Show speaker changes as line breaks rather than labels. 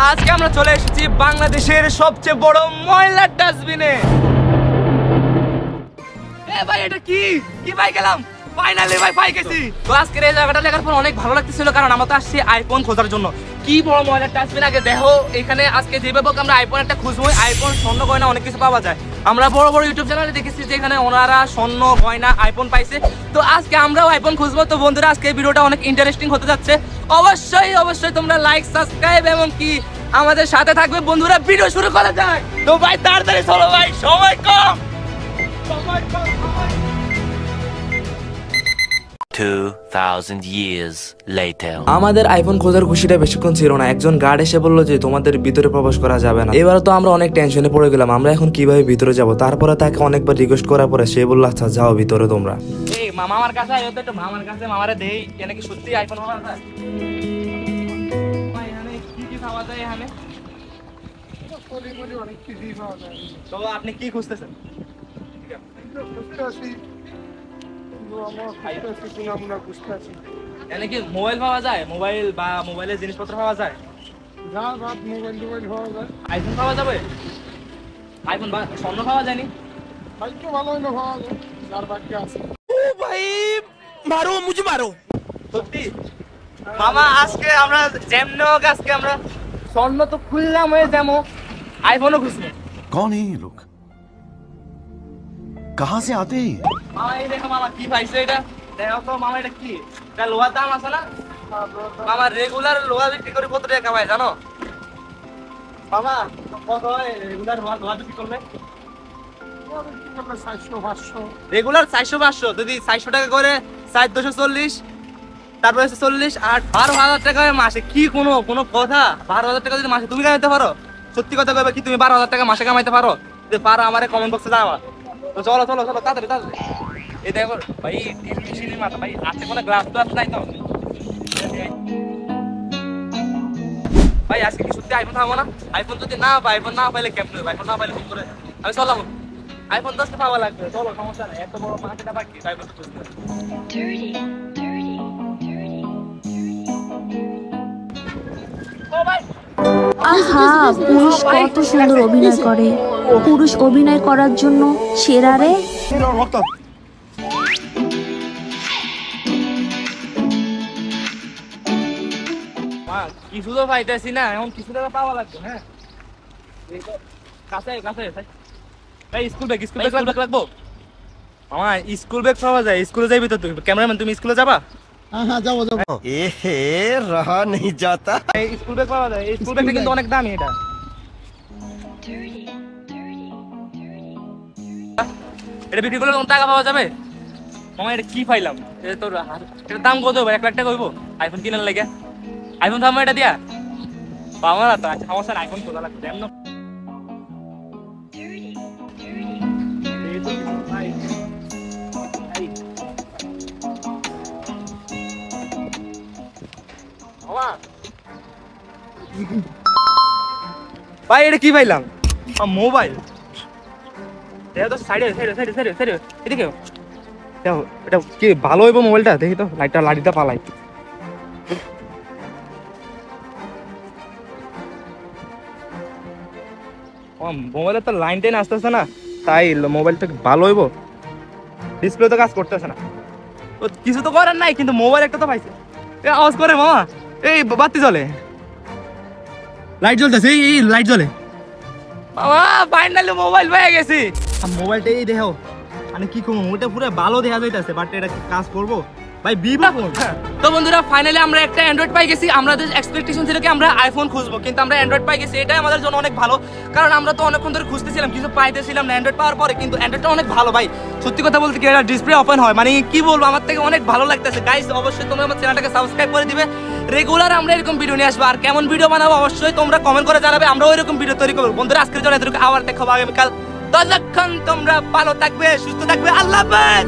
আজকে আমরা চলে এসেছি বাংলাদেশের সবচেয়ে বড় ময়লার ডাস্টবিনে। এ ভাই এটা কি কি পাই গেলাম, ফাইনালি ভাই পাই গেছি। তো আজকের এই জায়গাটা দেখার পর অনেক ভালো লাগতেছিল, কারণ আমরা তো আসছি আইফোন খোঁজার জন্য। কি বড় ময়লার ডাস্টবিন, আগে দেখো এখানে আজকে যেভাবে আমরা আইফোন একটা খুঁজবো, আইফোন স্বর্ণ গয়না অনেক কিছু পাওয়া যায়। আমরা বড় বড় ইউটিউব চ্যানেলে দেখেছি যে এখানে ওনারা স্বর্ণ গয়না আইফোন পাইছে। তো আজকে আমরাও আইফোন খুঁজবো। তো বন্ধুরা আজকে ভিডিওটা অনেক ইন্টারেস্টিং হতে যাচ্ছে। অবশ্যই অবশ্যই তোমরা লাইক সাবস্ক্রাইব এবং কি আমাদের সাথে থাকবে। বন্ধুরা ভিডিও শুরু করা যাক। তো ভাই তাড়াতাড়ি চলো ভাই, সময় কম।
2000 years later.
আমাদের আইফোন খোঁজার খুশিটা বেশিক্ষণ ছিল না। একজন গার্ড এসে বললো যে তোমাদের ভিতরে প্রবেশ করা যাবে না। এবার তো আমরা অনেক টেনশনে পড়ে গেলাম, আমরা এখন কিভাবে ভিতরে যাব। তারপরে তাকে অনেকবার রিকোয়েস্ট করার পরে সে বললো আচ্ছা যাও ভিতরে তোমরা।
এই মামা আমার কাছে আইও তো, একটু মামার কাছে মামারে দেই এনে কি সত্যি আইফোন পাওয়া যায়। ভাই এখানে কি কি পাওয়া যায় এখানে?
অনেক কিছুই পাওয়া যায়।
তো আপনি কি খুঁজতেছেন? এখানে কি মোবাইল পাওয়া যায়? মোবাইল বা মোবাইলের জিনিসপত্র পাওয়া যায়?
মোবাইল পাওয়া যায়।
আইফোন পাওয়া যাবে? আইফোন বা স্বর্ণ পাওয়া যায়নি?
বাইকটা ভালো হইলে পাওয়া যায়, যার বাকি আছে।
ও ভাই মারো মুঝে মারো। সত্যি মামা আজকে আমরা যেমন হোক আজকে আমরা স্বর্ণ তো খুললাম, হয়ে যেমন আইফোনও খুঁজবো।
कौन है ये लोग? कहाँ से आते हैं?
মামা এই দেখো মামা কি পাইছে এটা দেখো তো মামা, এটা কি? এটা লোহার দাম আছে না মামা? রেগুলার লোহা বিক্রি করে কত টাকা কামায় জানো মামা? কত হয় রেগুলার লোহা বিক্রি করলে? রেগুলার 400-500, যদি 400 টাকা করে 4,240, তারপরে 40 আর 12,000 টাকা মাসে। কি কোনো কথা? 12,000 টাকা যদি মাসে তুমি কামাইতে পারো, সত্যি কথা কইবে কি তুমি 12,000 টাকা মাসে কামাইতে পারো? যদি পারো আমারে কমেন্ট বক্সে জানাও। তো চলো চলো চলো তাড়াতাড়ি তাড়াতাড়ি। এই দেখো ভাই মেশিনের মাথা ভাই, হাতে কোনো গ্লাস গ্লাস নাই তো ভাই? আজকে কি সত্যি আইফোন থাকবো না? আইফোন যদি না পাই, আইফোন না পাইলে কেমন হবে? আইফোন না পাইলে কি করে আমি চলাবো? আইফোন 10 পাওয়া লাগবে। চলো সমস্যা নাই, এত বড় মার্কেটটা বাকি আইফোন খুঁজতে। ও ভাই
আহা, পুরুষ কত সুন্দর অভিনয় করে। পুরুষ অভিনয় করার জন্য সেরা রে।
মা কিছু তো পাইতেছি না, এখন কিছু টাকা পাওয়া লাগবে। হ্যাঁ কাছে কাছে ভাই, স্কুল ব্যাগ লাগবো মামা। স্কুল ব্যাগ পাওয়া যায়? স্কুলে যাইবি তো তুই? ক্যামেরাম্যান তুমি স্কুলে যাবা?
হ্যাঁ যাবো যাবো।
रहा नहीं जाता।
স্কুল ব্যাগ পাওয়া যায়? স্কুল ব্যাগটা কিন্তু অনেক দামি। এটা বিক্রি করলে টাকা পাওয়া যাবে মামা? এটা কি পাইলাম? তোর এটার দাম কত? 1 লাখ টাকা হইব আইফোন কিনার লাগে? আইফোন থামো এটা দিয়া পাওয়া না তো। আচ্ছা সমস্যা নাই, আইফোন খোঁজা লাগবে। এমন ভাই এটা কি পাইলাম? মোবাইল। দেখো তো সাইডে সাইডে সাইডে সাইডে সাইডে এদিকে দেখো, এটা কি ভালো হইব মোবাইলটা? দেখি তো লাইটটা পালাই। মোবাইলের তো লাইন টেন আসতেছে না, তাই মোবাইলটা ভালো হইব? ডিসপ্লে তো কাজ করতেছে না। তো কিছু তো করার নাই, কিন্তু মোবাইল একটা তো পাইছে। আওয়াজ করে মামা, এই বাতি জ্বলে, লাইট জ্বলতেছে, এই লাইট জ্বলে মামা। ফাইনালি মোবাইল পেয়ে গেছি। মোবাইলটা এই দেখো, মানে কি করবো, ওটা পুরো ভালো দেখা যাইতেছে, বাট এটা কাজ করবো ভাই? Vivo phone. তো বন্ধুরা ফাইনালি আমরা একটা অ্যান্ড্রয়েড পাই গেছি। আমাদের এক্সপেকটেশন ছিল কি আমরা আইফোন খুঁজবো, কিন্তু আমরা অ্যান্ড্রয়েড পাই গেছি। এটাই আমাদের জন্য অনেক ভালো, কারণ আমরা তো অনেকক্ষণ ধরে খুঁজতেছিলাম, কিছু পাইতেছিলাম না অ্যান্ড্রয়েড পাওয়ার পরে। কিন্তু অ্যান্ড্রয়েডটা অনেক ভালো ভাই, সত্যি কথা বলতে কি, এটা ডিসপ্লে ওপেন হয়, মানে কি বলবো, আমার থেকে অনেক ভালো লাগতেছে। গাইস অবশ্যই তোমরা আমার চ্যানেলটাকে সাবস্ক্রাইব করে দিবে। রেগুলার আমরা এরকম ভিডিও নিয়ে আসবো, আর কেমন ভিডিও বানাবো অবশ্যই তোমরা কমেন্ট করে জানাবে, আমরা ওইরকম ভিডিও তৈরি করবো। বন্ধুরা আজকের জন্য এতটুকু, আবার দেখাবো আগামীকাল। ততক্ষণ তোমরা ভালো থাকবে, সুস্থ থাকবে, আল্লাহ হাফেজ।